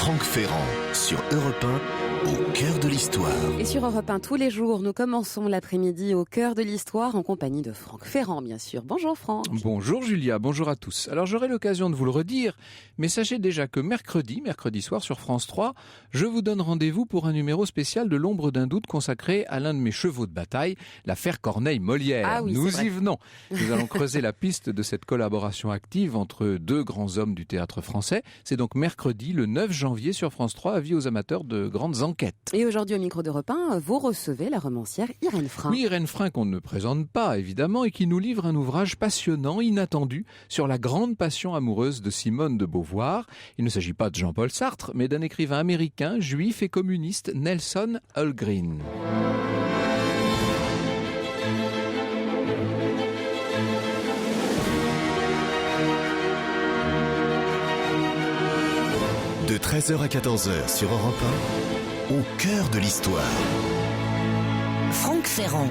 Franck Ferrand sur Europe 1, au cœur de l'histoire. Et sur Europe 1, tous les jours, nous commençons l'après-midi au cœur de l'histoire en compagnie de Franck Ferrand, bien sûr. Bonjour Franck. Bonjour Julia, bonjour à tous. Alors j'aurai l'occasion de vous le redire, mais sachez déjà que mercredi soir sur France 3, je vous donne rendez-vous pour un numéro spécial de l'ombre d'un doute consacré à l'un de mes chevaux de bataille, l'affaire Corneille-Molière. Ah oui, nous y venons. Nous allons creuser la piste de cette collaboration active entre deux grands hommes du théâtre français. C'est donc mercredi, le 9 janvier sur France 3, avis aux amateurs de grandes enquêtes. Et aujourd'hui au micro d'Europe 1, vous recevez la romancière Irène Frein. Oui, Irène Frein qu'on ne présente pas évidemment et qui nous livre un ouvrage passionnant, inattendu, sur la grande passion amoureuse de Simone de Beauvoir. Il ne s'agit pas de Jean-Paul Sartre, mais d'un écrivain américain, juif et communiste, Nelson Algren. De 13h à 14h sur Europe 1, au cœur de l'histoire. Franck Ferrand.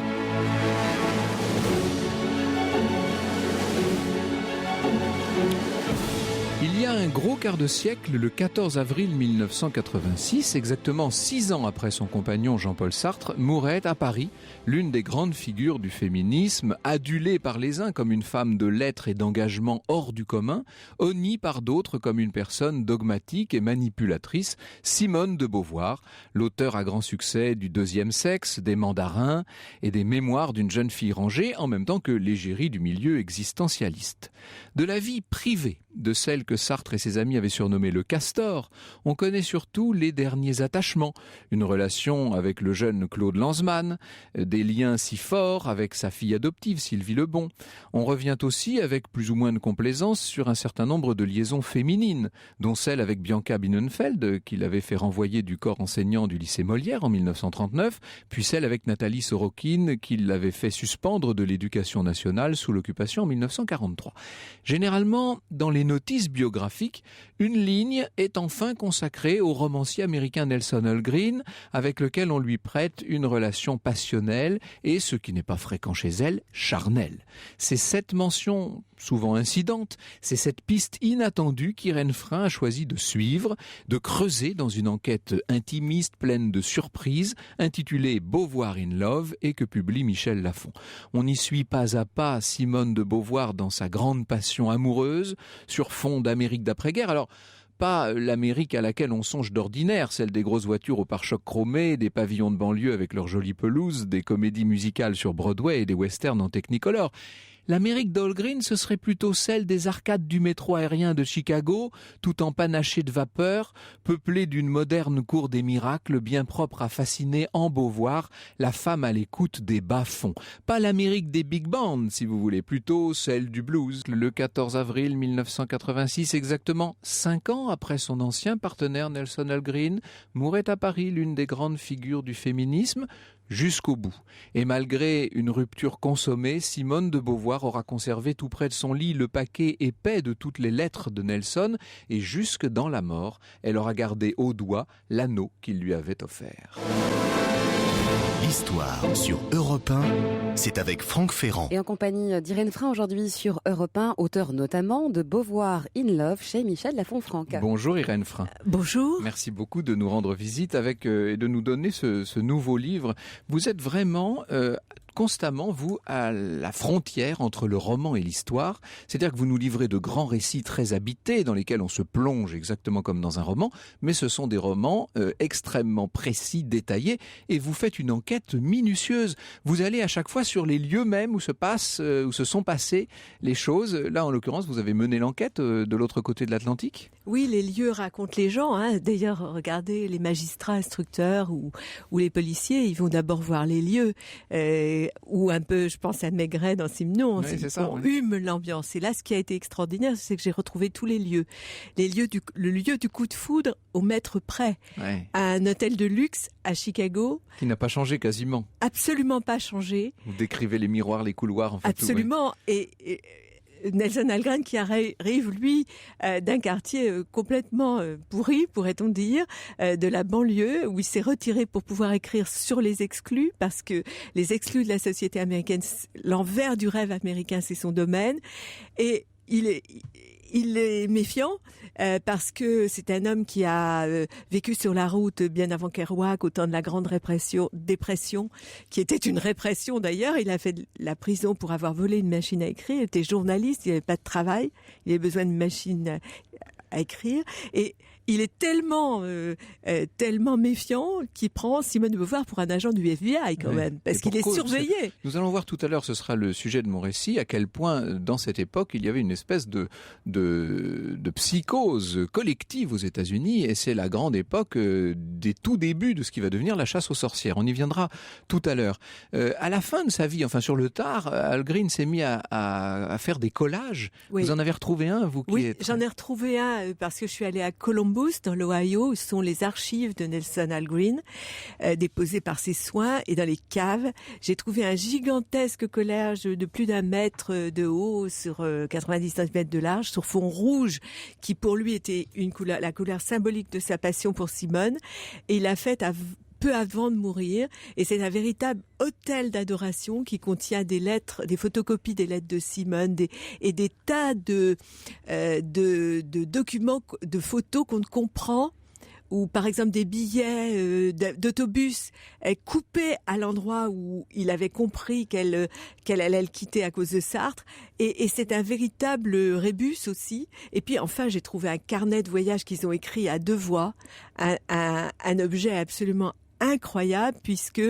Il y a un gros quart de siècle, le 14 avril 1986, exactement 6 ans après son compagnon Jean-Paul Sartre, mourait à Paris l'une des grandes figures du féminisme, adulée par les uns comme une femme de lettres et d'engagement hors du commun, honnie par d'autres comme une personne dogmatique et manipulatrice, Simone de Beauvoir, l'auteur à grand succès du Deuxième sexe, des Mandarins et des Mémoires d'une jeune fille rangée, en même temps que l'égérie du milieu existentialiste. De la vie privée de celle que Sartre et ses amis avaient surnommée le Castor, on connaît surtout les derniers attachements, une relation avec le jeune Claude Lanzmann, des liens si forts avec sa fille adoptive Sylvie Lebon. On revient aussi avec plus ou moins de complaisance sur un certain nombre de liaisons féminines, dont celle avec Bianca Bienenfeld, qu'il avait fait renvoyer du corps enseignant du lycée Molière en 1939, puis celle avec Nathalie Sorokin, qu'il l'avait fait suspendre de l'éducation nationale sous l'occupation en 1943. Généralement, dans les notices biographiques, une ligne est enfin consacrée au romancier américain Nelson Algren, avec lequel on lui prête une relation passionnelle et, ce qui n'est pas fréquent chez elle, charnelle. C'est cette mention, souvent incidente, c'est cette piste inattendue qu'Irène Frein a choisi de suivre, de creuser dans une enquête intimiste pleine de surprises, intitulée Beauvoir in Love et que publie Michel Lafon. On y suit pas à pas Simone de Beauvoir dans sa grande passion amoureuse, sur fond d'Amérique d'après-guerre. Alors, pas l'Amérique à laquelle on songe d'ordinaire, celle des grosses voitures au pare-chocs chromés, des pavillons de banlieue avec leurs jolies pelouses, des comédies musicales sur Broadway et des westerns en Technicolor. L'Amérique d'Algren, ce serait plutôt celle des arcades du métro aérien de Chicago, tout empanachée de vapeur, peuplée d'une moderne cour des miracles bien propre à fasciner en Beauvoir la femme à l'écoute des bas-fonds. Pas l'Amérique des big bands, si vous voulez, plutôt celle du blues. Le 14 avril 1986, exactement 5 ans après son ancien partenaire Nelson Algren, mourait à Paris l'une des grandes figures du féminisme, jusqu'au bout. Et malgré une rupture consommée, Simone de Beauvoir aura conservé tout près de son lit le paquet épais de toutes les lettres de Nelson et jusque dans la mort, elle aura gardé au doigt l'anneau qu'il lui avait offert. L'histoire sur Europe 1, c'est avec Franck Ferrand. Et en compagnie d'Irène Frein aujourd'hui sur Europe 1, auteur notamment de Beauvoir in Love chez Michel Lafon. Franck. Bonjour Irène Frein. Bonjour. Merci beaucoup de nous rendre visite avec et de nous donner ce nouveau livre. Vous êtes vraiment constamment, vous, à la frontière entre le roman et l'histoire. C'est-à-dire que vous nous livrez de grands récits très habités dans lesquels on se plonge exactement comme dans un roman, mais ce sont des romans extrêmement précis, détaillés, et vous faites une enquête minutieuse. Vous allez à chaque fois sur les lieux mêmes où se sont passées les choses. Là, en l'occurrence, vous avez mené l'enquête de l'autre côté de l'Atlantique. Oui, les lieux racontent les gens. D'ailleurs, regardez les magistrats instructeurs ou les policiers, ils vont d'abord voir les lieux. Ou un peu, je pense à Maigret dans Simon, on hume l'ambiance. Et là, ce qui a été extraordinaire, c'est que j'ai retrouvé tous les lieux. Le lieu du coup de foudre au mètre près. Ouais. Un hôtel de luxe à Chicago. Qui n'a pas changé quasiment. Absolument pas changé. Vous décrivez les miroirs, les couloirs, en fait. Absolument. Tout, ouais. Et Nelson Algren qui arrive, lui, d'un quartier complètement pourri, pourrait-on dire, de la banlieue, où il s'est retiré pour pouvoir écrire sur les exclus, parce que les exclus de la société américaine, l'envers du rêve américain, c'est son domaine. Et il est méfiant parce que c'est un homme qui a vécu sur la route bien avant Kerouac, au temps de la grande dépression, qui était une répression d'ailleurs. Il a fait de la prison pour avoir volé une machine à écrire. Il était journaliste, il n'avait pas de travail, il avait besoin d'une machine à écrire. Et il est tellement méfiant qu'il prend Simone de Beauvoir pour un agent du FBI quand même, parce qu'il est surveillé. Nous allons voir tout à l'heure, ce sera le sujet de mon récit, à quel point dans cette époque il y avait une espèce de psychose collective aux États-Unis, et c'est la grande époque des tout débuts de ce qui va devenir la chasse aux sorcières. On y viendra tout à l'heure. À la fin de sa vie, enfin sur le tard, Al Green s'est mis à faire des collages. Oui. Vous en avez retrouvé un, vous qui êtes... j'en ai retrouvé un parce que je suis allée à Columbus, dans l'Ohio, où sont les archives de Nelson Al Green, déposées par ses soins, et dans les caves, j'ai trouvé un gigantesque collage de plus d'1 mètre de haut sur 90 cm de large, sur fond rouge, qui pour lui était la couleur symbolique de sa passion pour Simone, et il l'a fait peu avant de mourir, et c'est un véritable hôtel d'adoration qui contient des lettres, des photocopies des lettres de Simone, et des tas de documents, de photos qu'on ne comprend, ou par exemple des billets d'autobus coupés à l'endroit où il avait compris qu'elle allait le quitter à cause de Sartre, et c'est un véritable rébus aussi. Et puis enfin, j'ai trouvé un carnet de voyage qu'ils ont écrit à 2 voix, un objet absolument incroyable, puisque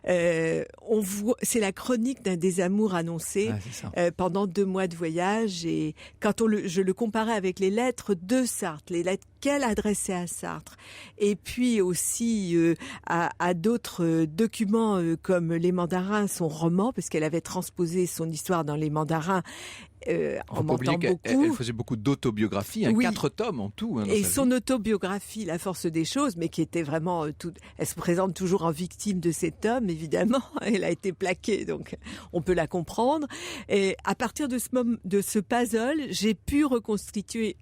on voit, c'est la chronique d'un désamour annoncé pendant 2 mois de voyage. Et quand je le comparais avec les lettres de Sartre, les lettres qu'elle adressait à Sartre, et puis aussi à d'autres documents comme Les Mandarins, son roman, parce qu'elle avait transposé son histoire dans Les Mandarins. En mentant beaucoup. Elle faisait beaucoup d'autobiographies, 4 tomes en tout. Et son autobiographie, La force des choses, mais qui était vraiment... elle se présente toujours en victime de cet homme, évidemment. Elle a été plaquée, donc on peut la comprendre. Et à partir de ce puzzle, j'ai pu reconstituer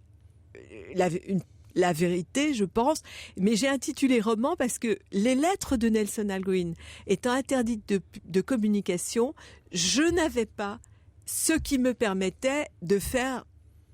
la vérité, je pense, mais j'ai intitulé roman parce que les lettres de Nelson Al Green étant interdites de communication, je n'avais pas ce qui me permettait de faire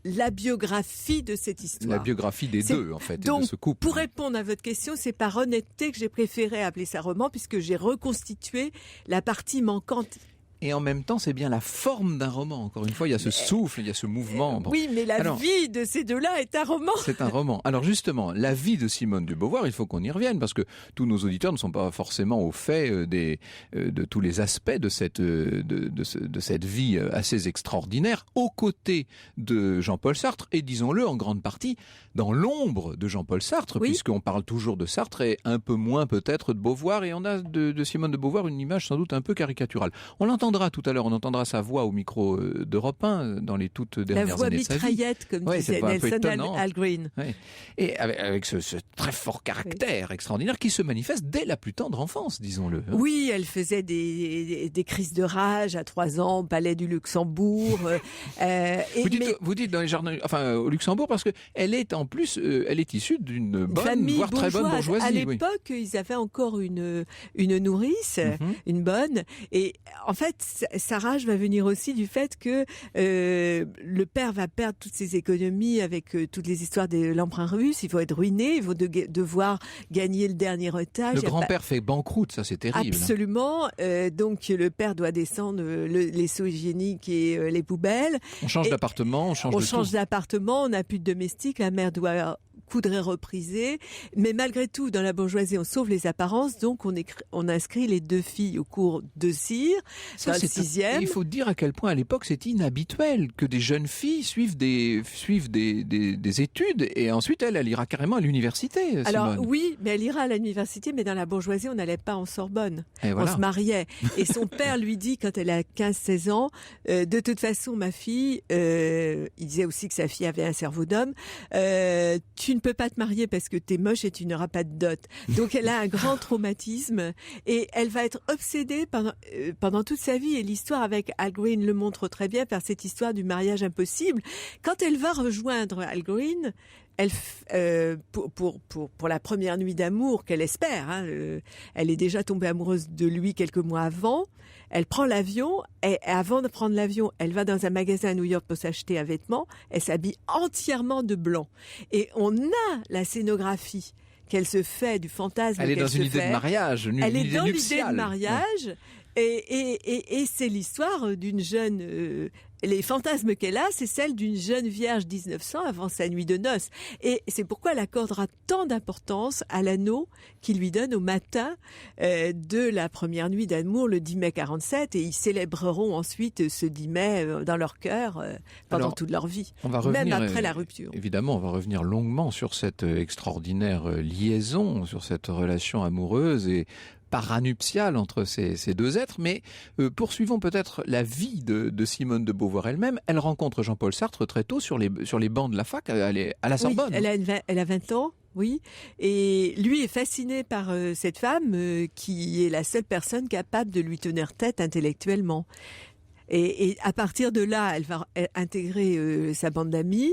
la biographie de cette histoire. La biographie des deux, en fait, donc, et de ce couple. Pour répondre à votre question, c'est par honnêteté que j'ai préféré appeler ça roman, puisque j'ai reconstitué la partie manquante. Et en même temps, c'est bien la forme d'un roman. Encore une fois, il y a ce souffle, il y a ce mouvement. Oui, mais vie de ces deux-là est un roman. C'est un roman. Alors justement, la vie de Simone de Beauvoir, il faut qu'on y revienne, parce que tous nos auditeurs ne sont pas forcément au fait de tous les aspects de cette vie assez extraordinaire, aux côtés de Jean-Paul Sartre, et disons-le en grande partie dans l'ombre de Jean-Paul Sartre, puisqu'on parle toujours de Sartre et un peu moins peut-être de Beauvoir, et on a de Simone de Beauvoir une image sans doute un peu caricaturale. On l'entendra tout à l'heure, on entendra sa voix au micro d'Europe 1 dans les toutes dernières années de sa vie. La voix mitraillette, comme disait Nelson Al Green. Ouais. Et avec ce très fort caractère extraordinaire qui se manifeste dès la plus tendre enfance, disons-le. Oui, elle faisait des crises de rage à 3 ans, au palais du Luxembourg. Vous dites dans les jardins, enfin au Luxembourg, parce que elle est en plus, elle est issue d'une bonne, famille voire très bonne bourgeoisie. À l'époque, ils avaient encore une nourrice, une bonne, et en fait, sa rage va venir aussi du fait que le père va perdre toutes ses économies avec toutes les histoires de l'emprunt russe. Ils vont être ruinés, ils vont devoir gagner le dernier otage. Le grand-père fait banqueroute, ça c'est terrible. Absolument. Donc le père doit descendre les seaux hygiéniques et les poubelles. On change d'appartement, on change d'appartement, on n'a plus de domestique, la mère doit coudre et repriser. Mais malgré tout, dans la bourgeoisie, on sauve les apparences, donc on inscrit les 2 filles au cours de cire. Ça, dans le 6e. Il faut dire à quel point à l'époque c'est inhabituel que des jeunes filles suivent des études, et ensuite elle ira carrément à l'université. Simone. Alors oui, mais elle ira à l'université, mais dans la bourgeoisie on n'allait pas en Sorbonne, on se mariait. Et son père lui dit quand elle a 15-16 ans, de toute façon ma fille, il disait aussi que sa fille avait un cerveau d'homme, tu ne peux pas te marier parce que t'es moche et tu n'auras pas de dot. Donc elle a un grand traumatisme et elle va être obsédée pendant toute sa vie, et l'histoire avec Al Green le montre très bien par cette histoire du mariage impossible. Quand elle va rejoindre Al Green, pour la première nuit d'amour qu'elle espère, elle est déjà tombée amoureuse de lui quelques mois avant. Elle prend l'avion et avant de prendre l'avion, elle va dans un magasin à New York pour s'acheter un vêtement. Elle s'habille entièrement de blanc. Et on a la scénographie qu'elle se fait du fantasme. Elle est dans une idée de mariage, elle est dans l'idée de mariage. Et c'est l'histoire d'une jeune... les fantasmes qu'elle a, c'est celle d'une jeune vierge 1900 avant sa nuit de noces. Et c'est pourquoi elle accordera tant d'importance à l'anneau qu'il lui donne au matin de la première nuit d'amour, le 10 mai 47. Et ils célébreront ensuite ce 10 mai dans leur cœur pendant toute leur vie, même après la rupture. Évidemment, on va revenir longuement sur cette extraordinaire liaison, sur cette relation amoureuse et paranuptiale entre ces deux êtres, mais poursuivons peut-être la vie de Simone de Beauvoir elle-même. Elle rencontre Jean-Paul Sartre très tôt sur les bancs de la fac, elle est à la Sorbonne. Oui, elle a 20 ans, oui, et lui est fasciné par cette femme qui est la seule personne capable de lui tenir tête intellectuellement. Et à partir de là, elle va intégrer sa bande d'amis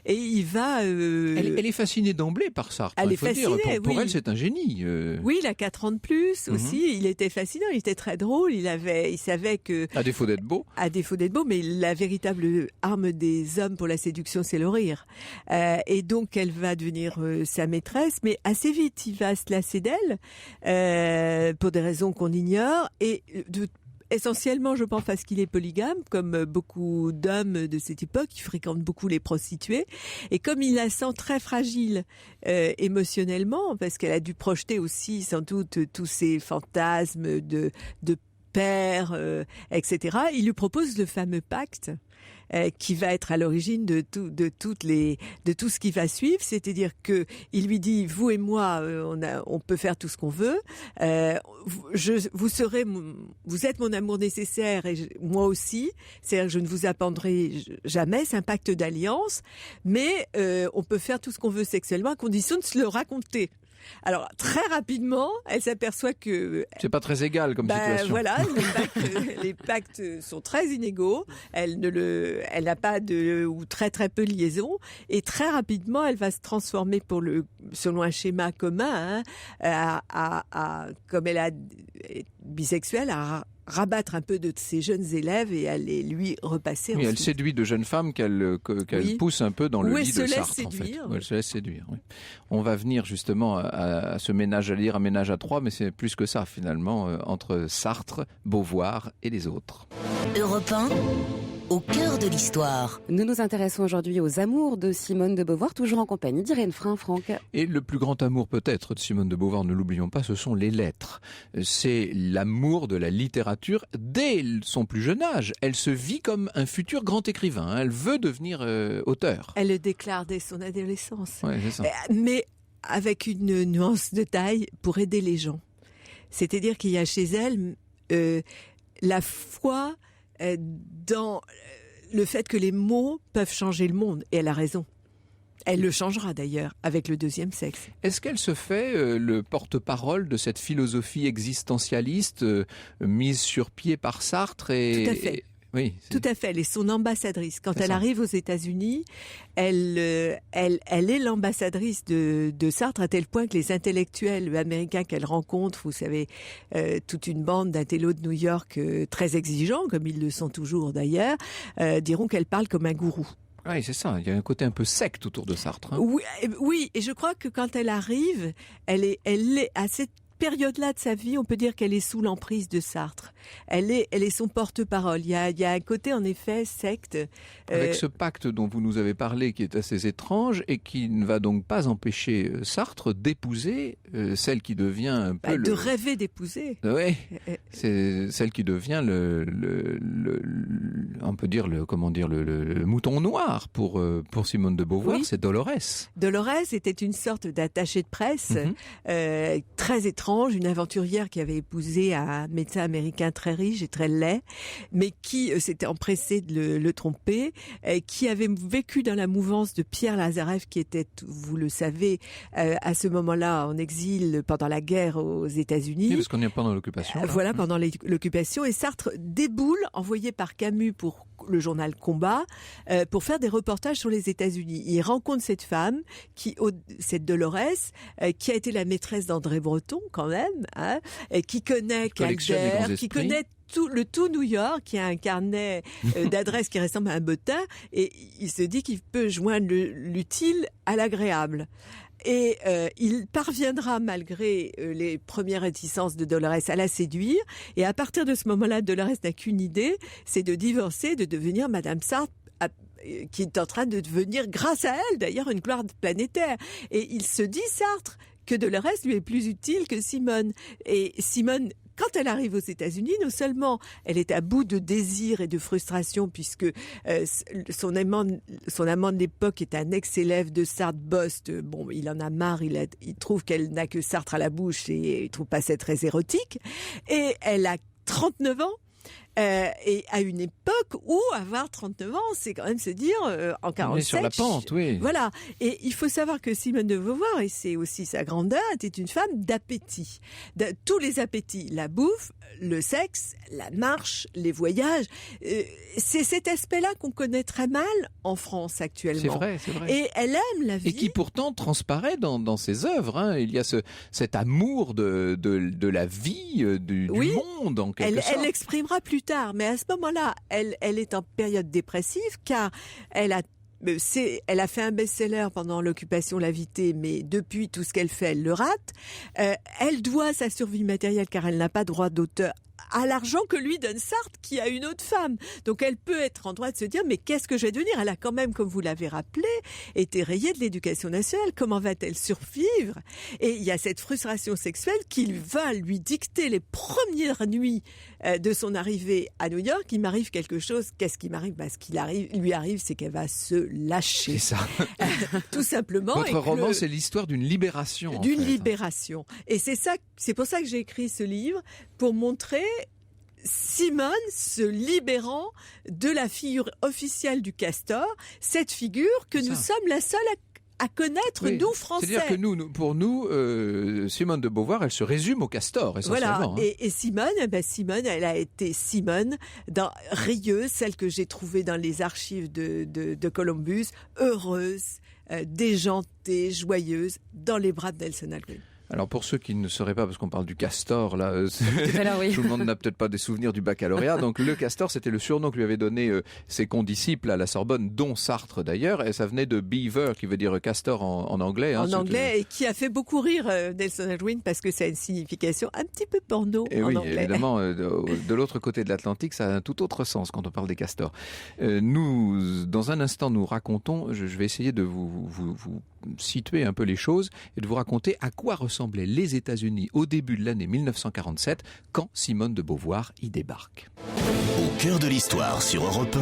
et il va... Elle est fascinée d'emblée par Sartre. Elle est fascinée, pour elle, c'est un génie. Oui, il a 4 ans de plus aussi. Il était fascinant, il était très drôle. Il savait que... À défaut d'être beau. À défaut d'être beau, mais la véritable arme des hommes pour la séduction, c'est le rire. Et donc, elle va devenir sa maîtresse, mais assez vite, il va se lasser d'elle pour des raisons qu'on ignore. Et essentiellement, je pense, parce qu'il est polygame, comme beaucoup d'hommes de cette époque, qui fréquentent beaucoup les prostituées. Et comme il la sent très fragile émotionnellement, parce qu'elle a dû projeter aussi, sans doute, tous ses fantasmes de père, etc., il lui propose le fameux pacte qui va être à l'origine de tout ce qui va suivre, c'est-à-dire que il lui dit, vous et moi, on peut faire tout ce qu'on veut, vous êtes mon amour nécessaire et moi aussi, c'est-à-dire que je ne vous abandonnerai jamais, c'est un pacte d'alliance, mais on peut faire tout ce qu'on veut sexuellement à condition de se le raconter. Alors très rapidement, elle s'aperçoit que c'est pas très égal comme situation. Voilà, les pactes sont très inégaux. Elle n'a pas ou très très peu de liaison, et très rapidement, elle va se transformer selon un schéma commun, comme elle est bisexuelle, à rabattre un peu de ses jeunes élèves et à les lui repasser. Oui, elle séduit de jeunes femmes qu'elle pousse un peu dans le lit de Sartre. Séduire. Elle se laisse séduire. Oui. On va venir justement à ce ménage à lire, un ménage à trois, mais c'est plus que ça finalement, entre Sartre, Beauvoir et les autres. Europe 1, au cœur de l'histoire. Nous nous intéressons aujourd'hui aux amours de Simone de Beauvoir, toujours en compagnie d'Irène Frein, Franck. Et le plus grand amour peut-être de Simone de Beauvoir, ne l'oublions pas, ce sont les lettres. C'est l'amour de la littérature dès son plus jeune âge. Elle se vit comme un futur grand écrivain. Elle veut devenir auteur. Elle le déclare dès son adolescence. Ouais, c'est ça. Mais avec une nuance de taille pour aider les gens. C'est-à-dire qu'il y a chez elle la foi dans le fait que les mots peuvent changer le monde. Et elle a raison. Elle le changera d'ailleurs avec le deuxième sexe. Est-ce qu'elle se fait le porte-parole de cette philosophie existentialiste mise sur pied par Sartre Tout à fait. Oui, tout à fait. Elle est son ambassadrice. Quand elle arrive aux États-Unis, elle est l'ambassadrice de Sartre à tel point que les intellectuels américains qu'elle rencontre, vous savez, toute une bande d'intellos de New York très exigeants, comme ils le sont toujours d'ailleurs, diront qu'elle parle comme un gourou. Oui, c'est ça. Il y a un côté un peu secte autour de Sartre. Hein. Oui, et je crois que quand elle arrive, elle est à cette période-là de sa vie, on peut dire qu'elle est sous l'emprise de Sartre. Elle est son porte-parole. Il y a un côté, en effet, secte. Avec ce pacte dont vous nous avez parlé, qui est assez étrange et qui ne va donc pas empêcher Sartre d'épouser celle qui devient un peu... de rêver d'épouser. Oui, c'est celle qui devient on peut dire le mouton noir pour Simone de Beauvoir, c'est Dolores. Dolores était une sorte d'attachée de presse très étrange, étrange, une aventurière qui avait épousé un médecin américain très riche et très laid, mais qui s'était empressé de le tromper, qui avait vécu dans la mouvance de Pierre Lazarev, qui était, vous le savez, à ce moment-là en exil pendant la guerre aux États-Unis. Oui, parce qu'on est pendant l'occupation. Voilà, pendant l'occupation. Et Sartre déboule, envoyé par Camus pour le journal Combat, pour faire des reportages sur les États-Unis. Il rencontre cette femme, cette Dolores, qui a été la maîtresse d'André Breton quand même, hein, qui connaît Calder, qui connaît tout New York, qui a un carnet d'adresses qui ressemble à un bottin, et il se dit qu'il peut joindre l'utile à l'agréable. Et il parviendra, malgré les premières réticences de Dolores, à la séduire. Et à partir de ce moment-là, Dolores n'a qu'une idée, c'est de divorcer, de devenir Madame Sartre, qui est en train de devenir, grâce à elle, d'ailleurs, une gloire planétaire. Et il se dit, Sartre, que Dolores lui est plus utile que Simone. Et Simone, quand elle arrive aux États-Unis, non seulement elle est à bout de désir et de frustration, puisque son amant de l'époque est un ex-élève de Sartre, Bost. Bon, il en a marre, il trouve qu'elle n'a que Sartre à la bouche et il trouve pas ça très érotique. Et elle a 39 ans. Et à une époque où avoir 39 ans, c'est quand même se dire en 47. On est sur la pente, oui. Voilà. Et il faut savoir que Simone de Beauvoir, et c'est aussi sa grande date, est une femme d'appétit. Tous les appétits, la bouffe, le sexe, la marche, les voyages. C'est cet aspect-là qu'on connaît très mal en France actuellement. C'est vrai. Et elle aime la vie. Et qui pourtant transparaît dans ses œuvres. Hein. Il y a cet amour de la vie, du monde en quelque sorte. Elle l'exprimera plus tard, mais à ce moment-là, elle est en période dépressive, car elle a fait un best-seller pendant l'occupation La Vitée, mais depuis, tout ce qu'elle fait, elle le rate. Elle doit sa survie matérielle, car elle n'a pas droit d'auteur, à l'argent que lui donne Sartre, qui a une autre femme. Donc elle peut être en droit de se dire, mais qu'est-ce que je vais devenir ? Elle a quand même, comme vous l'avez rappelé, été rayée de l'éducation nationale. Comment va-t-elle survivre ? Et il y a cette frustration sexuelle qui va lui dicter les premières nuits de son arrivée à New York. Il m'arrive quelque chose. Qu'est-ce qui m'arrive ? Ce qui lui arrive, c'est qu'elle va se lâcher. C'est ça. Tout simplement. Votre roman, c'est l'histoire d'une libération. D'une libération. Et c'est pour ça que j'ai écrit ce livre, pour montrer Simone se libérant de la figure officielle du castor, cette figure que nous sommes la seule à connaître, nous, Français. C'est-à-dire que pour nous, Simone de Beauvoir, elle se résume au castor, essentiellement. Voilà. Et Simone, elle a été Simone dans Rieuse, celle que j'ai trouvée dans les archives de Columbus, heureuse, déjantée, joyeuse, dans les bras de Nelson Algren. Alors pour ceux qui ne sauraient pas, parce qu'on parle du castor, là, oui. tout le monde n'a peut-être pas des souvenirs du baccalauréat. Donc le castor, c'était le surnom que lui avaient donné ses condisciples à la Sorbonne, dont Sartre d'ailleurs, et ça venait de beaver, qui veut dire castor en anglais. En anglais, et qui a fait beaucoup rire Nelson Algren, parce que ça a une signification un petit peu porno et en oui, anglais. Évidemment, de l'autre côté de l'Atlantique, ça a un tout autre sens quand on parle des castors. Nous, dans un instant, nous racontons, je vais essayer de vous situer un peu les choses et de vous raconter à quoi ressemblaient les États-Unis au début de l'année 1947 quand Simone de Beauvoir y débarque. Au cœur de l'histoire sur Europe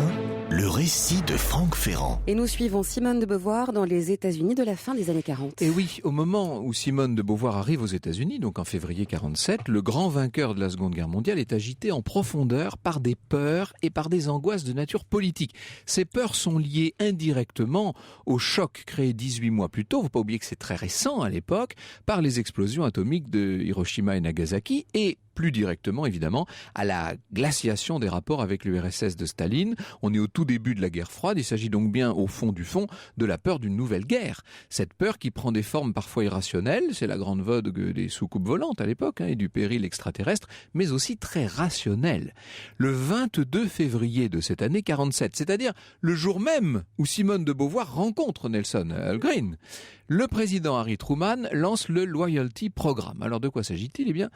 1, le récit de Franck Ferrand. Et nous suivons Simone de Beauvoir dans les États-Unis de la fin des années 40. Et oui, au moment où Simone de Beauvoir arrive aux États-Unis, donc en février 47, le grand vainqueur de la Seconde Guerre mondiale est agité en profondeur par des peurs et par des angoisses de nature politique. Ces peurs sont liées indirectement au choc créé 18 mois plus tôt, il ne faut pas oublier que c'est très récent à l'époque, par les explosions atomiques de Hiroshima et Nagasaki, et plus directement, évidemment, à la glaciation des rapports avec l'URSS de Staline. On est au tout début de la guerre froide. Il s'agit donc bien, au fond du fond, de la peur d'une nouvelle guerre. Cette peur qui prend des formes parfois irrationnelles, c'est la grande vogue des soucoupes volantes à l'époque, et du péril extraterrestre, mais aussi très rationnelle. Le 22 février de cette année 47, c'est-à-dire le jour même où Simone de Beauvoir rencontre Nelson Algren, le président Harry Truman lance le Loyalty Programme. Alors de quoi s'agit-il ? Eh bien,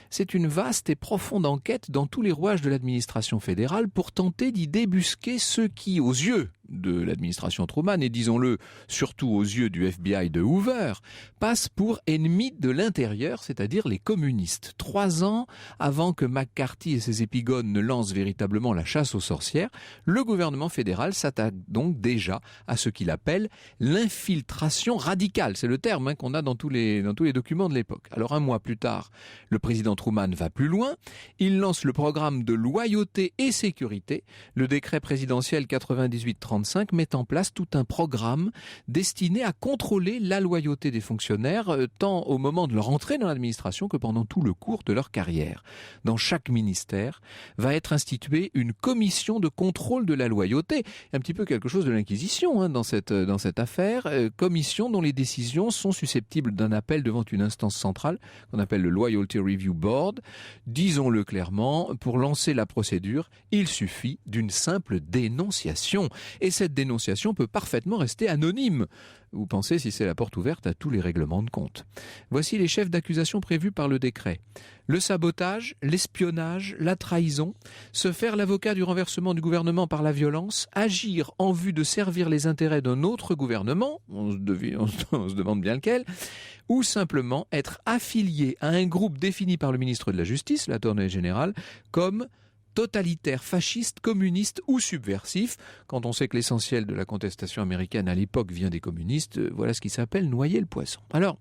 c'est une vaste et profonde enquête dans tous les rouages de l'administration fédérale pour tenter d'y débusquer ceux qui, aux yeux de l'administration Truman, et disons-le surtout aux yeux du FBI de Hoover, passe pour ennemi de l'intérieur, c'est-à-dire les communistes. 3 ans avant que McCarthy et ses épigones ne lancent véritablement la chasse aux sorcières, le gouvernement fédéral s'attaque donc déjà à ce qu'il appelle l'infiltration radicale. C'est le terme qu'on a dans tous les documents de l'époque. Alors 1 mois plus tard, le président Truman va plus loin. Il lance le programme de loyauté et sécurité. Le décret présidentiel 98-35 met en place tout un programme destiné à contrôler la loyauté des fonctionnaires, tant au moment de leur entrée dans l'administration que pendant tout le cours de leur carrière. Dans chaque ministère va être instituée une commission de contrôle de la loyauté. Un petit peu quelque chose de l'inquisition dans cette affaire. Commission dont les décisions sont susceptibles d'un appel devant une instance centrale qu'on appelle le Loyalty Review Board. Disons-le clairement, pour lancer la procédure, il suffit d'une simple dénonciation. Et cette dénonciation peut parfaitement rester anonyme. Vous pensez si c'est la porte ouverte à tous les règlements de compte. Voici les chefs d'accusation prévus par le décret. Le sabotage, l'espionnage, la trahison, se faire l'avocat du renversement du gouvernement par la violence, agir en vue de servir les intérêts d'un autre gouvernement, on se demande bien lequel, ou simplement être affilié à un groupe défini par le ministre de la Justice, l'Attorney General, comme totalitaire, fasciste, communiste ou subversif. Quand on sait que l'essentiel de la contestation américaine à l'époque vient des communistes, voilà ce qui s'appelle noyer le poisson. Alors,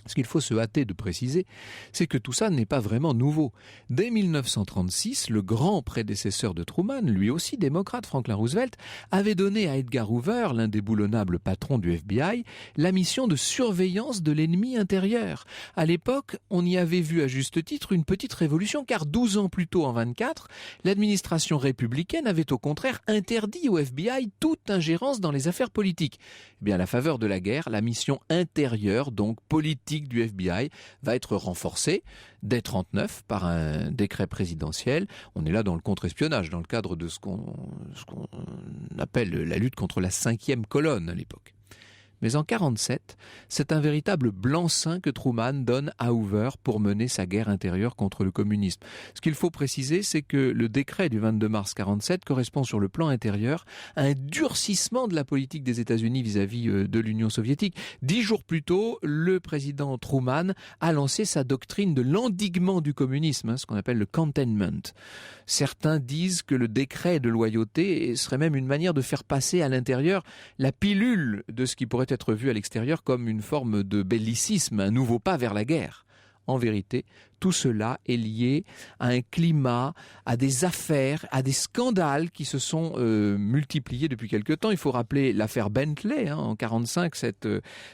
ce qu'il faut se hâter de préciser, c'est que tout ça n'est pas vraiment nouveau. Dès 1936, le grand prédécesseur de Truman, lui aussi démocrate, Franklin Roosevelt, avait donné à Edgar Hoover, l'indéboulonnable patron du FBI, la mission de surveillance de l'ennemi intérieur. À l'époque, on y avait vu à juste titre une petite révolution, car 12 ans plus tôt, en 24, l'administration républicaine avait au contraire interdit au FBI toute ingérence dans les affaires politiques. Eh bien, à la faveur de la guerre, la mission intérieure, donc politique, du FBI va être renforcée dès 1939 par un décret présidentiel. On est là dans le contre-espionnage, dans le cadre de ce qu'on appelle la lutte contre la 5e colonne à l'époque. Mais en 1947, c'est un véritable blanc-seing que Truman donne à Hoover pour mener sa guerre intérieure contre le communisme. Ce qu'il faut préciser, c'est que le décret du 22 mars 1947 correspond sur le plan intérieur à un durcissement de la politique des États-Unis vis-à-vis de l'Union soviétique. 10 jours plus tôt, le président Truman a lancé sa doctrine de l'endiguement du communisme, ce qu'on appelle le containment. Certains disent que le décret de loyauté serait même une manière de faire passer à l'intérieur la pilule de ce qui pourrait être vu à l'extérieur comme une forme de bellicisme, un nouveau pas vers la guerre. En vérité, tout cela est lié à un climat, à des affaires, à des scandales qui se sont multipliés depuis quelque temps. Il faut rappeler l'affaire Bentley, en 1945,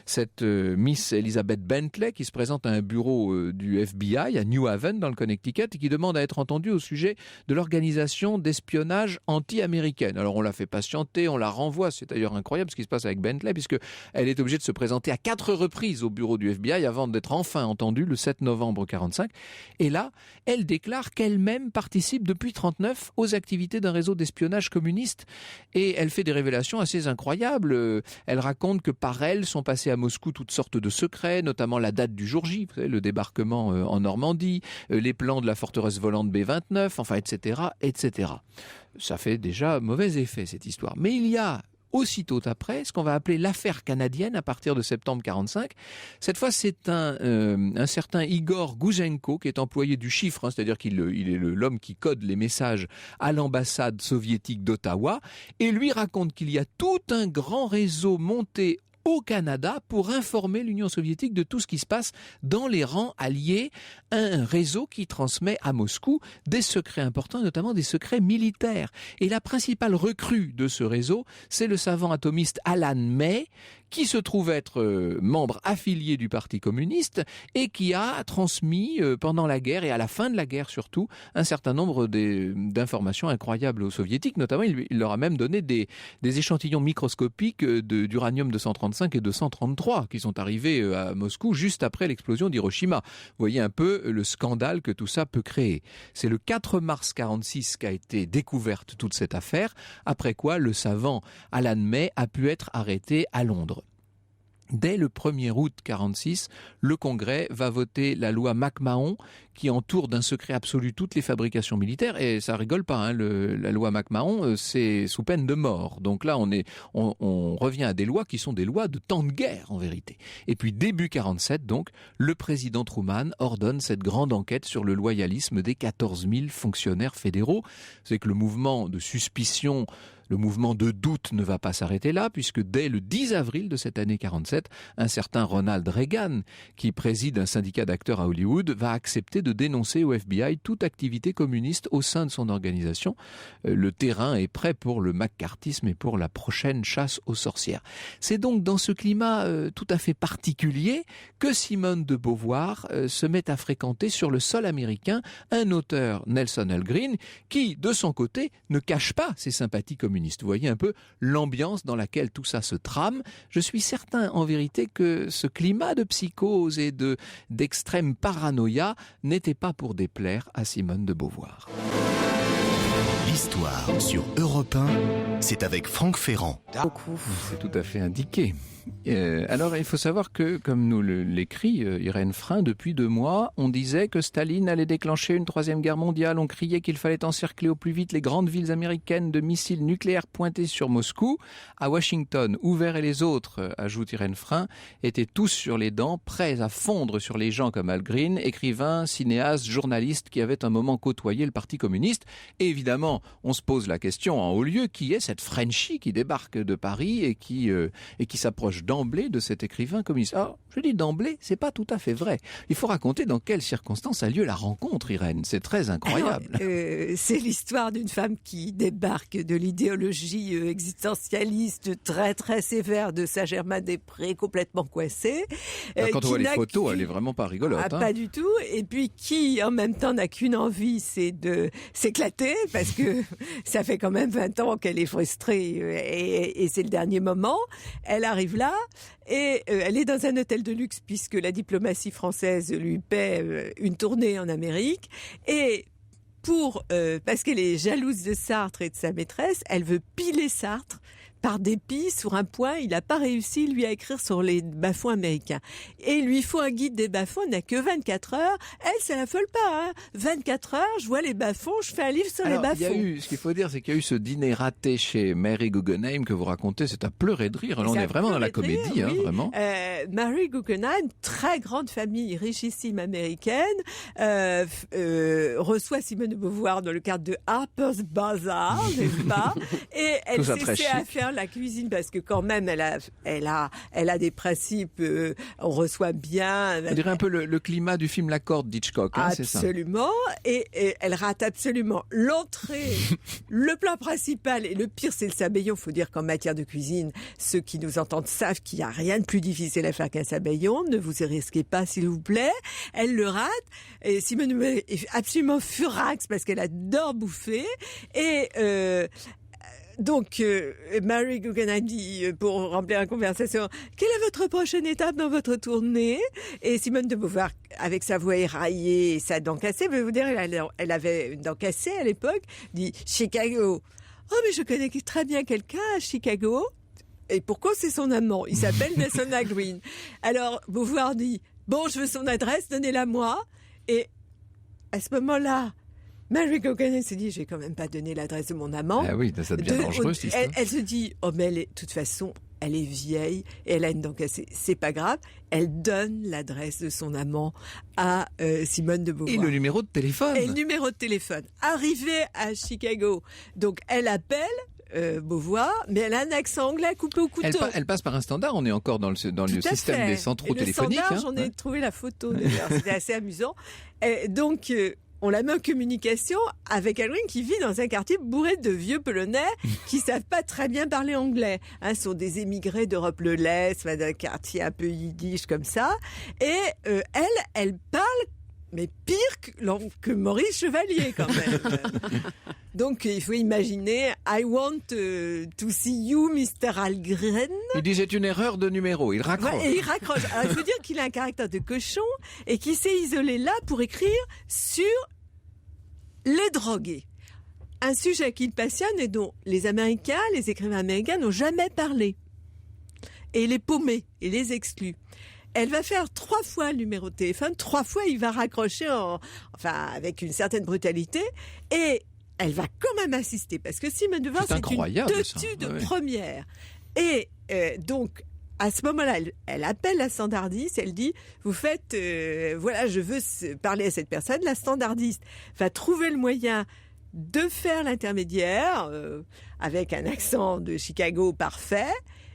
cette Miss Elizabeth Bentley qui se présente à un bureau du FBI à New Haven dans le Connecticut et qui demande à être entendue au sujet de l'organisation d'espionnage anti-américaine. Alors on la fait patienter, on la renvoie. C'est d'ailleurs incroyable ce qui se passe avec Bentley puisqu'elle est obligée de se présenter à 4 reprises au bureau du FBI avant d'être enfin entendue le 7 novembre 1945. Et là, elle déclare qu'elle-même participe depuis 1939 aux activités d'un réseau d'espionnage communiste. Et elle fait des révélations assez incroyables. Elle raconte que par elle sont passés à Moscou toutes sortes de secrets, notamment la date du jour J, vous savez, le débarquement en Normandie, les plans de la forteresse volante B-29, enfin, etc., etc. Ça fait déjà mauvais effet, cette histoire. Mais il y a aussitôt après, ce qu'on va appeler l'affaire canadienne à partir de septembre 1945. Cette fois, c'est un certain Igor Gouzenko qui est employé du chiffre, c'est-à-dire qu'il est l'homme qui code les messages à l'ambassade soviétique d'Ottawa, et lui raconte qu'il y a tout un grand réseau monté au Canada pour informer l'Union soviétique de tout ce qui se passe dans les rangs alliés, un réseau qui transmet à Moscou des secrets importants, notamment des secrets militaires. Et la principale recrue de ce réseau, c'est le savant atomiste Alan May, qui se trouve être membre affilié du Parti communiste et qui a transmis pendant la guerre et à la fin de la guerre surtout un certain nombre d'informations incroyables aux soviétiques. Notamment, il leur a même donné des échantillons microscopiques d'uranium 235 et 233 qui sont arrivés à Moscou juste après l'explosion d'Hiroshima. Vous voyez un peu le scandale que tout ça peut créer. C'est le 4 mars 1946 qu'a été découverte toute cette affaire, après quoi le savant Alan May a pu être arrêté à Londres. Dès le 1er août 1946, le Congrès va voter la loi McMahon qui entoure d'un secret absolu toutes les fabrications militaires. Et ça rigole pas, hein, la loi McMahon, c'est sous peine de mort. Donc là, on revient à des lois qui sont des lois de temps de guerre, en vérité. Et puis, début 1947, donc, le président Truman ordonne cette grande enquête sur le loyalisme des 14 000 fonctionnaires fédéraux. C'est que le mouvement de suspicion, le mouvement de doute ne va pas s'arrêter là, puisque dès le 10 avril de cette année 47, un certain Ronald Reagan, qui préside un syndicat d'acteurs à Hollywood, va accepter de dénoncer au FBI toute activité communiste au sein de son organisation. Le terrain est prêt pour le macartisme et pour la prochaine chasse aux sorcières. C'est donc dans ce climat tout à fait particulier que Simone de Beauvoir se met à fréquenter sur le sol américain un auteur, Nelson Algren, qui, de son côté, ne cache pas ses sympathies communistes. Vous voyez un peu l'ambiance dans laquelle tout ça se trame. Je suis certain, en vérité, que ce climat de psychose et d'extrême paranoïa n'était pas pour déplaire à Simone de Beauvoir. L'histoire sur Europe 1, c'est avec Franck Ferrand. C'est tout à fait indiqué. Alors, il faut savoir que, comme nous l'écrit Irène Frein, depuis 2 mois, on disait que Staline allait déclencher une 3e guerre mondiale. On criait qu'il fallait encercler au plus vite les grandes villes américaines de missiles nucléaires pointés sur Moscou. À Washington, Hoover et les autres, ajoute Irène Frein, étaient tous sur les dents, prêts à fondre sur les gens comme Algren, écrivains, cinéastes, journalistes qui avaient un moment côtoyé le Parti communiste. Et évidemment, on se pose la question en haut lieu, qui est cette Frenchie qui débarque de Paris et qui s'approche d'emblée de cet écrivain communiste. Alors, je dis d'emblée, c'est pas tout à fait vrai. Il faut raconter dans quelles circonstances a lieu la rencontre, Irène. C'est très incroyable. Alors, c'est l'histoire d'une femme qui débarque de l'idéologie existentialiste très très sévère de Saint-Germain-des-Prés, complètement coincée. Quand on voit les photos, elle est vraiment pas rigolote. Pas du tout. Et puis qui, en même temps, n'a qu'une envie, c'est de s'éclater, parce que ça fait quand même 20 ans qu'elle est frustrée et c'est le dernier moment. Elle arrive là et elle est dans un hôtel de luxe puisque la diplomatie française lui paie une tournée en Amérique et parce qu'elle est jalouse de Sartre et de sa maîtresse, elle veut piler Sartre par dépit sur un point. Il n'a pas réussi, lui, à écrire sur les bas-fonds américains. Et il lui faut un guide des bas-fonds, il n'a que 24 heures. Elle, ça la folle pas, hein. 24 heures, je vois les bas-fonds, je fais un livre sur les bas-fonds. Ce qu'il faut dire, c'est qu'il y a eu ce dîner raté chez Mary Guggenheim que vous racontez, c'est à pleurer de rire. Là, on est vraiment dans la comédie, oui. Vraiment. Mary Guggenheim, très grande famille richissime américaine, reçoit Simone de Beauvoir dans le cadre de Harper's Bazaar, n'est-ce pas? Et elle s'essaie à faire la cuisine parce que quand même elle a des principes, on reçoit bien. On dirait un peu le climat du film La Corde d'Hitchcock, hein, c'est ça. Absolument. Et elle rate absolument l'entrée, le plat principal et le pire c'est le sabayon. Faut dire qu'en matière de cuisine, ceux qui nous entendent savent qu'il n'y a rien de plus difficile à faire qu'un sabayon. Ne vous y risquez pas s'il vous plaît. Elle le rate et Simone est absolument furax parce qu'elle adore bouffer et donc, Mary Guggenheim dit, pour remplir la conversation, quelle est votre prochaine étape dans votre tournée? Et Simone de Beauvoir, avec sa voix éraillée et sa dent cassée, veut vous dire, elle avait une dent cassée à l'époque, dit Chicago. Oh, mais je connais très bien quelqu'un à Chicago. Et pourquoi c'est son amant? Il s'appelle Nelson Algren. Alors, Beauvoir dit, bon, je veux son adresse, donnez-la moi. Et à ce moment-là, Mary Guggenheim se dit, j'ai quand même pas donné l'adresse de mon amant. Ah oui, ça devient dangereux, cette histoire. Elle se dit, oh mais de toute façon, elle est vieille et elle a une dent cassée. C'est pas grave. Elle donne l'adresse de son amant à Simone de Beauvoir. Et le numéro de téléphone. Arrivée à Chicago, donc elle appelle Beauvoir, mais elle a un accent anglais coupé au couteau. Elle passe par un standard, on est encore dans le système des centraux téléphoniques. Le standard, j'en ai trouvé la photo d'ailleurs, c'était assez amusant. Et donc, on la met en communication avec Algren qui vit dans un quartier bourré de vieux Polonais qui savent pas très bien parler anglais. Ce sont des émigrés d'Europe de l'Est, d'un quartier un peu yiddish comme ça. Et elle parle, mais pire que Maurice Chevalier quand même. Donc il faut imaginer I want to see you, Mr. Algren. Il dit c'est une erreur de numéro, il raccroche. Ouais, et il raccroche. Alors il faut dire qu'il a un caractère de cochon et qu'il s'est isolé là pour écrire sur les drogués. Un sujet qui le passionne et dont les écrivains américains n'ont jamais parlé. et les paumer, et les exclut. Elle va faire 3 fois le numéro de téléphone, 3 fois il va raccrocher avec une certaine brutalité, et elle va quand même assister, parce que Simone de Beauvoir, c'est une têtue de première. Et donc, à ce moment-là, elle appelle la standardiste, elle dit, vous faites, je veux parler à cette personne. La standardiste va trouver le moyen de faire l'intermédiaire, avec un accent de Chicago parfait.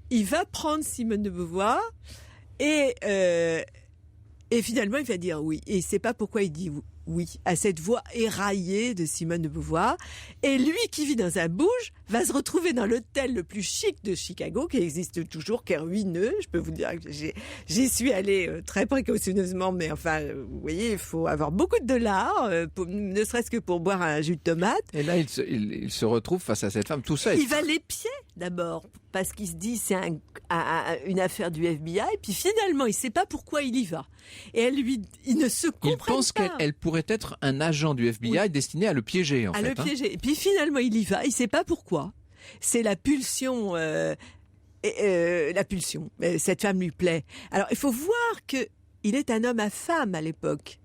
Il va prendre Simone de Beauvoir, et finalement, il va dire oui. Et il ne sait pas pourquoi il dit oui à cette voix éraillée de Simone de Beauvoir. Et lui, qui vit dans un bouge, va se retrouver dans l'hôtel le plus chic de Chicago, qui existe toujours, qui est ruineux. Je peux vous dire que j'y suis allée très précautionneusement, mais vous voyez, il faut avoir beaucoup de dollars, ne serait-ce que pour boire un jus de tomate. Et là, il se retrouve face à cette femme, tout ça. Il va l'épier d'abord, parce qu'il se dit c'est une affaire du FBI, puis finalement, il ne sait pas pourquoi il y va. Et il ne se comprend pas. Il pense qu'elle pourrait être un agent du FBI destiné à le piéger, en fait. À le piéger. Et puis finalement, il y va, il ne sait pas pourquoi. C'est la pulsion. La pulsion. Cette femme lui plaît. Alors, il faut voir qu'il est un homme à femme à l'époque.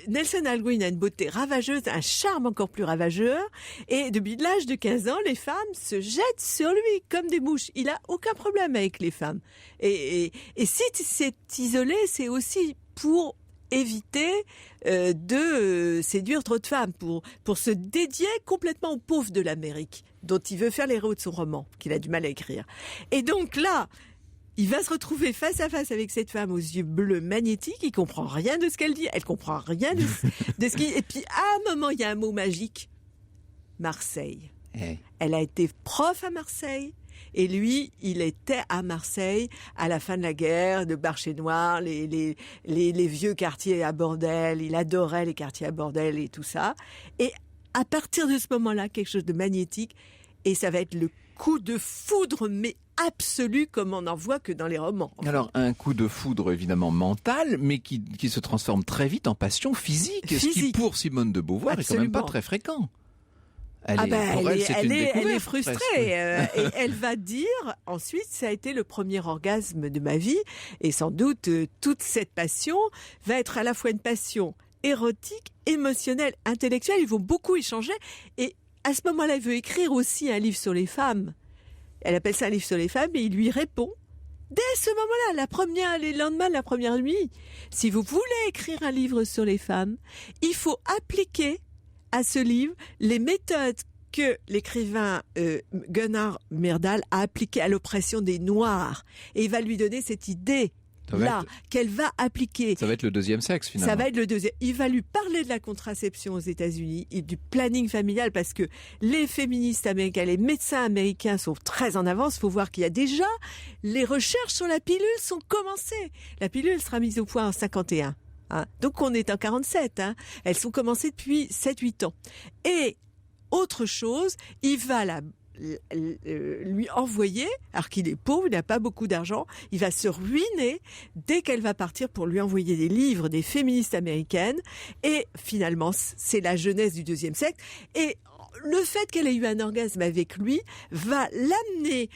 Nelson Algren a une beauté ravageuse, un charme encore plus ravageur, et depuis l'âge de 15 ans, les femmes se jettent sur lui comme des mouches. Il a aucun problème avec les femmes. Et si c'est isolé, c'est aussi pour éviter de séduire trop de femmes, pour se dédier complètement aux pauvres de l'Amérique, dont il veut faire l'héros de son roman, qu'il a du mal à écrire. Et donc là, il va se retrouver face à face avec cette femme aux yeux bleus magnétiques. Il comprend rien de ce qu'elle dit. Elle comprend rien de ce qu'il... Et puis, à un moment, il y a un mot magique. Marseille. Elle a été prof à Marseille. Et lui, il était à Marseille à la fin de la guerre, de Marché Noir, les vieux quartiers à bordel. Il adorait les quartiers à bordel et tout ça. Et à partir de ce moment-là, quelque chose de magnétique. Et ça va être le coup de foudre, mais absolu, comme on n'en voit que dans les romans. Alors, un coup de foudre évidemment mental, mais qui se transforme très vite en passion physique. Ce qui, pour Simone de Beauvoir, est quand même pas très fréquent. Elle est frustrée. Et elle va dire, ensuite, ça a été le premier orgasme de ma vie. Et sans doute, toute cette passion va être à la fois une passion érotique, émotionnelle, intellectuelle. Ils vont beaucoup échanger. Et à ce moment-là, il veut écrire aussi un livre sur les femmes. Elle appelle ça un livre sur les femmes, et il lui répond, dès ce moment-là, les lendemains de la première nuit, si vous voulez écrire un livre sur les femmes, il faut appliquer à ce livre les méthodes que l'écrivain Gunnar Myrdal a appliquées à l'oppression des Noirs. Et il va lui donner cette idée qu'elle va appliquer. Ça va être le deuxième sexe, finalement. Ça va être le deuxième. Il va lui parler de la contraception aux États-Unis et du planning familial, parce que les féministes américains, les médecins américains sont très en avance. Il faut voir qu'il y a déjà les recherches sur la pilule sont commencées. La pilule sera mise au point en 51. Donc on est en 47. Elles sont commencées depuis 7-8 ans. Et autre chose, il va lui envoyer, alors qu'il est pauvre, il n'a pas beaucoup d'argent, il va se ruiner dès qu'elle va partir pour lui envoyer des livres des féministes américaines. Et finalement, c'est la jeunesse du deuxième siècle. Et le fait qu'elle ait eu un orgasme avec lui va l'amener,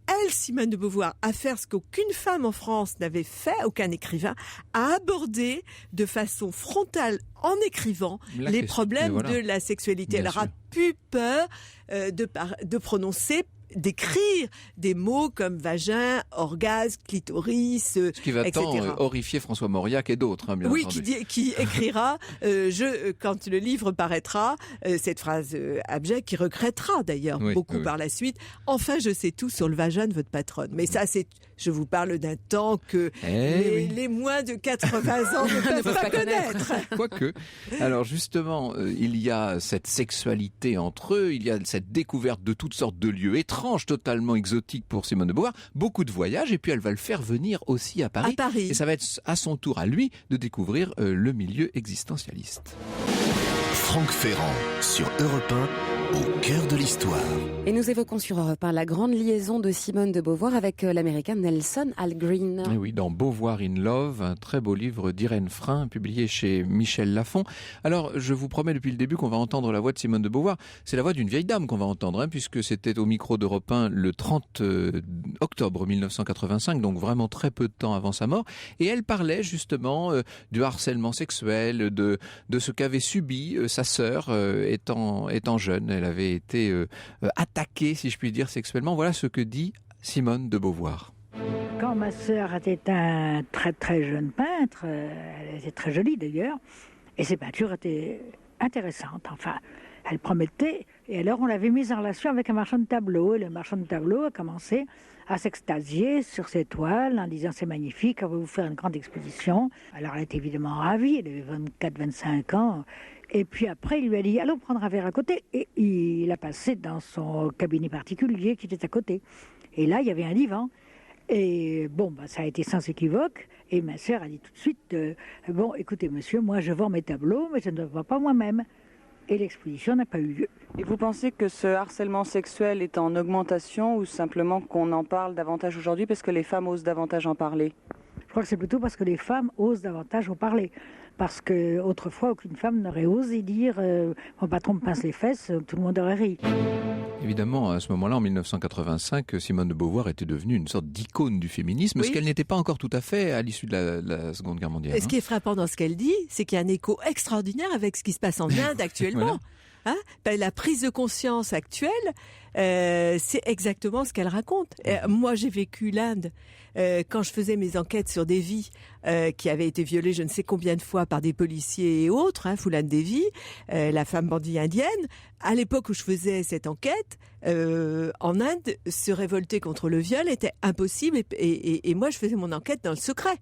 elle, Simone de Beauvoir, à faire ce qu'aucune femme en France n'avait fait, aucun écrivain, à aborder de façon frontale, en écrivant, les problèmes de la sexualité. Elle aura plus peur de prononcer, d'écrire des mots comme vagin, orgasme, clitoris, ce qui va etc. tant horrifier François Mauriac et d'autres, bien entendu. Qui écrira, quand le livre paraîtra, cette phrase abjecte, qui regrettera d'ailleurs beaucoup par la suite. Enfin, je sais tout sur le vagin de votre patronne. Mais ça, je vous parle d'un temps que les moins de 80 ans ne peuvent pas connaître. Quoique. Alors justement, il y a cette sexualité entre eux, il y a cette découverte de toutes sortes de lieux étranges, totalement exotiques pour Simone de Beauvoir, beaucoup de voyages, et puis elle va le faire venir aussi à Paris. Et ça va être à son tour, à lui, de découvrir le milieu existentialiste. Franck Ferrand sur Europe 1. Au cœur de l'histoire. Et nous évoquons sur Europe 1 la grande liaison de Simone de Beauvoir avec l'américain Nelson Algren. Et oui, dans Beauvoir in Love, un très beau livre d'Irène Frein, publié chez Michel Lafon. Alors, je vous promets depuis le début qu'on va entendre la voix de Simone de Beauvoir. C'est la voix d'une vieille dame qu'on va entendre, puisque c'était au micro d'Europe 1 le 30 octobre 1985, donc vraiment très peu de temps avant sa mort. Et elle parlait justement du harcèlement sexuel, de ce qu'avait subi sa sœur étant jeune. Elle avait été attaquée, si je puis dire, sexuellement. Voilà ce que dit Simone de Beauvoir. Quand ma sœur était un très très jeune peintre, elle était très jolie d'ailleurs, et ses peintures étaient intéressantes. Enfin, elle promettait, et alors on l'avait mise en relation avec un marchand de tableaux, et le marchand de tableaux a commencé à s'extasier sur ses toiles en disant c'est magnifique, on va vous faire une grande exposition. Alors elle était évidemment ravie, elle avait 24-25 ans. Et puis après, il lui a dit « Allons prendre un verre à côté ». Et il a passé dans son cabinet particulier qui était à côté. Et là, il y avait un divan. Et bon, ça a été sans équivoque. Et ma sœur a dit tout de suite « Bon, écoutez monsieur, moi je vends mes tableaux, mais je ne les vends pas moi-même ». Et l'exposition n'a pas eu lieu. Et vous pensez que ce harcèlement sexuel est en augmentation ou simplement qu'on en parle davantage aujourd'hui parce que les femmes osent davantage en parler ? Je crois que c'est plutôt parce que les femmes osent davantage en parler. Parce qu'autrefois, aucune femme n'aurait osé dire mon patron me pince les fesses, tout le monde aurait ri. Évidemment, à ce moment-là, en 1985, Simone de Beauvoir était devenue une sorte d'icône du féminisme, ce qu'elle n'était pas encore tout à fait à l'issue de la Seconde Guerre mondiale. Et ce qui est frappant dans ce qu'elle dit, c'est qu'il y a un écho extraordinaire avec ce qui se passe en Inde actuellement. Voilà. La prise de conscience actuelle, c'est exactement ce qu'elle raconte. Moi, j'ai vécu l'Inde quand je faisais mes enquêtes sur des vies qui avaient été violées je ne sais combien de fois par des policiers et autres, Phoolan Devi, la femme bandit indienne. À l'époque où je faisais cette enquête, en Inde, se révolter contre le viol était impossible et moi, je faisais mon enquête dans le secret.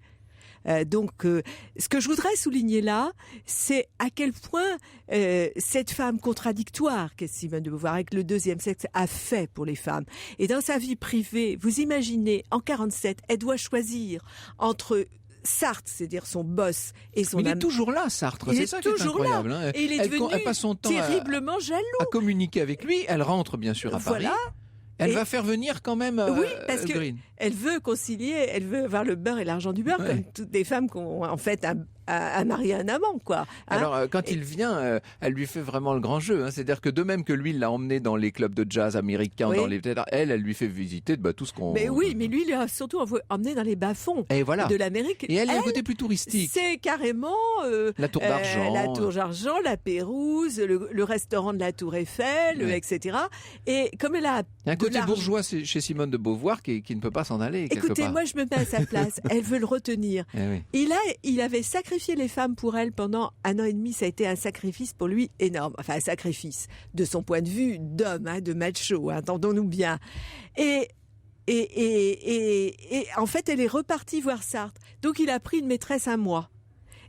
Donc, ce que je voudrais souligner là, c'est à quel point cette femme contradictoire qu'est Simone de Beauvoir avec le deuxième sexe a fait pour les femmes. Et dans sa vie privée, vous imaginez, en 47, elle doit choisir entre Sartre, c'est-à-dire son boss, et son Il est toujours là, Sartre, c'est ça qui est incroyable. Là. Et il est devenu elle passe son temps terriblement jaloux. À communiquer avec lui, elle rentre bien sûr à Paris. Elle va faire venir quand même oui, parce Green. Elle veut concilier, elle veut avoir le beurre et l'argent du beurre, comme toutes les femmes qui ont en fait à marier un amant, quoi. Alors, quand il vient, elle lui fait vraiment le grand jeu. C'est-à-dire que de même que lui, il l'a emmené dans les clubs de jazz américains, elle lui fait visiter tout ce qu'on... Mais oui, mais lui, il l'a surtout emmené dans les bas-fonds de l'Amérique. Et elle a un côté plus touristique. C'est carrément... la Tour d'Argent. La Pérouse, le restaurant de la Tour Eiffel, etc. Et comme elle a... Il y a un côté bourgeois chez Simone de Beauvoir qui ne peut pas s'en aller. Écoutez, moi je me mets à sa place. Elle veut le retenir. Il avait sacrifié les femmes pour elle pendant 1 an et demi. Ça a été un sacrifice pour lui énorme. Enfin, un sacrifice de son point de vue d'homme, de macho. Entendons-nous bien. Et en fait, elle est repartie voir Sartre. Donc, il a pris une maîtresse un mois.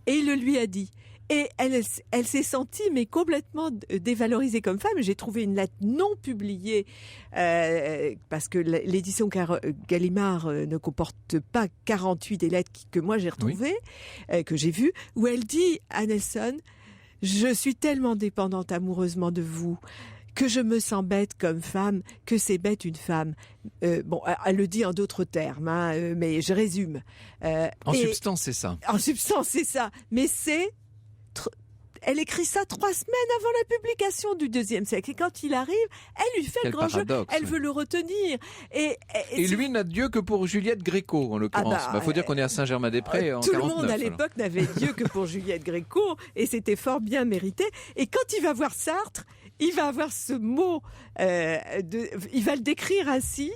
Et il le lui a dit. Et elle s'est sentie mais complètement dévalorisée comme femme. J'ai trouvé une lettre non publiée parce que l'édition Gallimard ne comporte pas 48 des lettres que moi j'ai retrouvées, que j'ai vues, où elle dit à Nelson « Je suis tellement dépendante amoureusement de vous ». Que je me sens bête comme femme, que c'est bête une femme. Bon, elle le dit en d'autres termes, mais je résume. En substance, c'est ça. En substance, c'est ça. Mais elle écrit ça 3 semaines avant la publication du deuxième siècle. Et quand il arrive, elle lui fait le grand jeu. Elle veut le retenir. Et lui n'a Dieu que pour Juliette Gréco, en l'occurrence. Faut dire qu'on est à Saint-Germain-des-Prés en 49. Tout le monde à l'époque n'avait Dieu que pour Juliette Gréco. Et c'était fort bien mérité. Et quand il va voir Sartre, il va avoir ce mot, il va le décrire ainsi.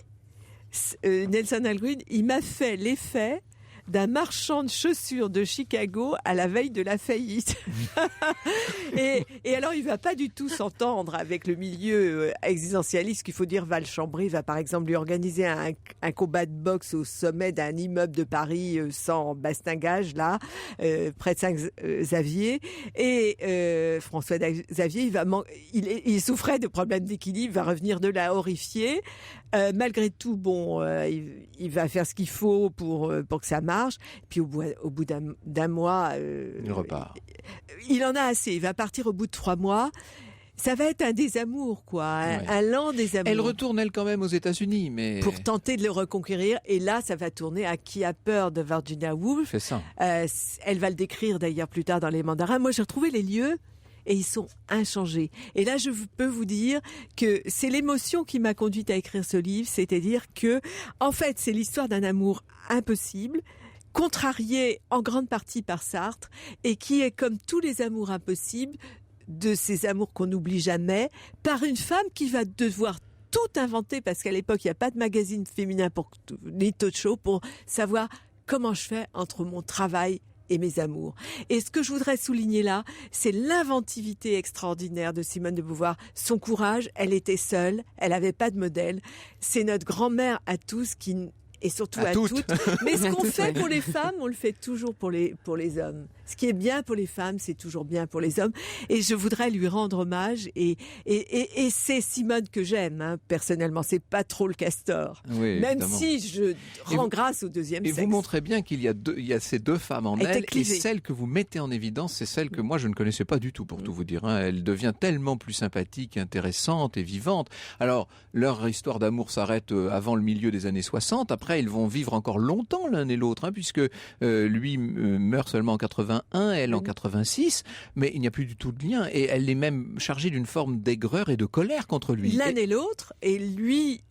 Nelson Algren, il m'a fait l'effet d'un marchand de chaussures de Chicago à la veille de la faillite. et alors, il va pas du tout s'entendre avec le milieu existentialiste, qu'il faut dire. Val Chambry va par exemple lui organiser un combat de boxe au sommet d'un immeuble de Paris sans bastingage, là, près de Saint-Xavier. Et François Xavier, il souffrait de problèmes d'équilibre, va revenir de là horrifié. Malgré tout, bon, il va faire ce qu'il faut pour que ça marche. Puis au bout d'un mois, il repart. Il en a assez. Il va partir au bout de 3 mois. Ça va être un désamour, quoi, un lent désamour. Elle retourne, elle, quand même, aux États-Unis, mais... Pour tenter de le reconquérir. Et là, ça va tourner à Qui a peur de Virginia Woolf. C'est ça. Elle va le décrire, d'ailleurs, plus tard dans Les Mandarins. Moi, j'ai retrouvé les lieux et ils sont inchangés. Et là, je peux vous dire que c'est l'émotion qui m'a conduite à écrire ce livre. C'est-à-dire que, en fait, c'est l'histoire d'un amour impossible, contrarié en grande partie par Sartre, et qui est, comme tous les amours impossibles, de ces amours qu'on n'oublie jamais, par une femme qui va devoir tout inventer, parce qu'à l'époque, il n'y a pas de magazine féminin ni talk show pour savoir comment je fais entre mon travail et mes amours. Et ce que je voudrais souligner là, c'est l'inventivité extraordinaire de Simone de Beauvoir. Son courage, elle était seule, elle n'avait pas de modèle. C'est notre grand-mère à tous et surtout à toutes. Mais ce qu'on fait pour les femmes, on le fait toujours pour les hommes. Ce qui est bien pour les femmes, c'est toujours bien pour les hommes. Et je voudrais lui rendre hommage. Et c'est Simone que j'aime, hein, personnellement. C'est pas trop le Castor. Oui, même évidemment. si je rends grâce au deuxième sexe. Et vous montrez bien qu'il y a ces deux femmes en elle. Et celle que vous mettez en évidence, c'est celle que moi je ne connaissais pas du tout, pour tout vous dire. Hein. Elle devient tellement plus sympathique, intéressante et vivante. Alors, leur histoire d'amour s'arrête avant le milieu des années 60. Après, ils vont vivre encore longtemps l'un et l'autre, hein, puisque lui meurt seulement en 81, elle en 86, mais il n'y a plus du tout de lien. Et elle est même chargée d'une forme d'aigreur et de colère contre lui. L'un et l'autre, et lui,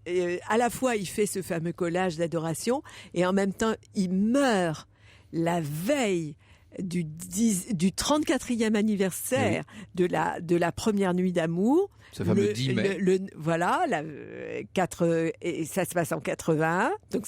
à la fois, il fait ce fameux collage d'adoration, et en même temps, il meurt la veille du 34e anniversaire de la première nuit d'amour. Ce fameux 10 mai. Et ça se passe en 81. Donc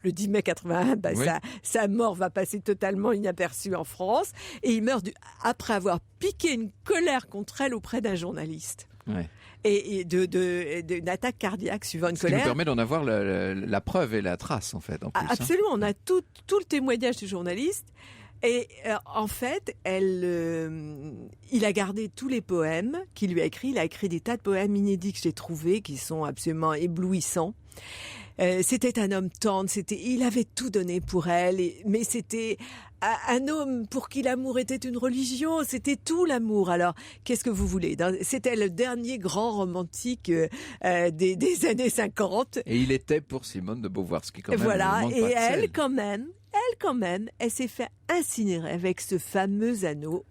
le 10 mai 81, sa mort va passer totalement inaperçue en France. Et il meurt après avoir piqué une colère contre elle auprès d'un journaliste. Ouais. Et d'une attaque cardiaque suivant une colère. Ce qui nous permet d'en avoir la preuve et la trace, en fait. En plus, absolument, on a tout le témoignage du journaliste. Et en fait, il a gardé tous les poèmes qu'il lui a écrits. Il a écrit des tas de poèmes inédits que j'ai trouvés, qui sont absolument éblouissants. C'était un homme tendre, il avait tout donné pour elle, mais c'était un homme pour qui l'amour était une religion, c'était tout l'amour. Alors, qu'est-ce que vous voulez ? C'était le dernier grand romantique des années 50. Et il était pour Simone de Beauvoir, ce qui quand même voilà, manque et pas de elle sel. quand même, elle s'est fait incinérer avec ce fameux anneau.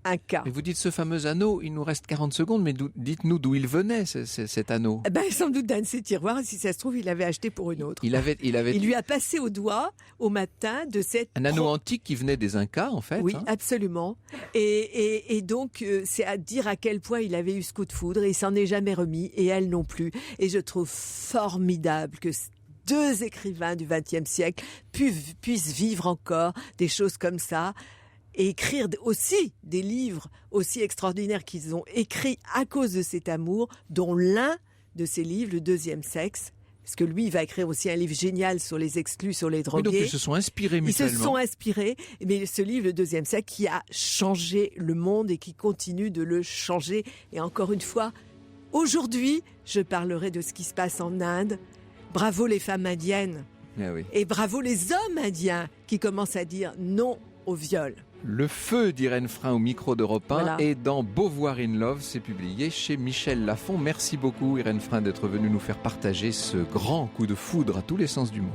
Un cas. Et vous dites ce fameux anneau, il nous reste 40 secondes, mais dites-nous d'où il venait, cet anneau. Sans doute d'un de ses tiroirs, et si ça se trouve, il l'avait acheté pour une autre. Il lui a passé au doigt, au matin, de cette... Un anneau antique qui venait des Incas, en fait. Oui, hein. Absolument. Et donc, c'est à dire à quel point il avait eu ce coup de foudre, et il s'en est jamais remis, et elle non plus. Et je trouve formidable que deux écrivains du XXe siècle puissent vivre encore des choses comme ça, et écrire aussi des livres aussi extraordinaires qu'ils ont écrits à cause de cet amour, dont l'un de ces livres, Le Deuxième Sexe, parce que lui, il va écrire aussi un livre génial sur les exclus, sur les drogués. Oui, donc ils se sont inspirés mutuellement. Ils se sont inspirés, mais ce livre, Le Deuxième Sexe, qui a changé le monde et qui continue de le changer. Et encore une fois, aujourd'hui, je parlerai de ce qui se passe en Inde. Bravo les femmes indiennes. Ah oui. Et bravo les hommes indiens qui commencent à dire non au viol. Le feu d'Irène Frein au micro d'Europe 1 Voilà. et dans Beauvoir in Love, c'est publié chez Michel Lafon. Merci beaucoup Irène Frein d'être venue nous faire partager ce grand coup de foudre à tous les sens du mot.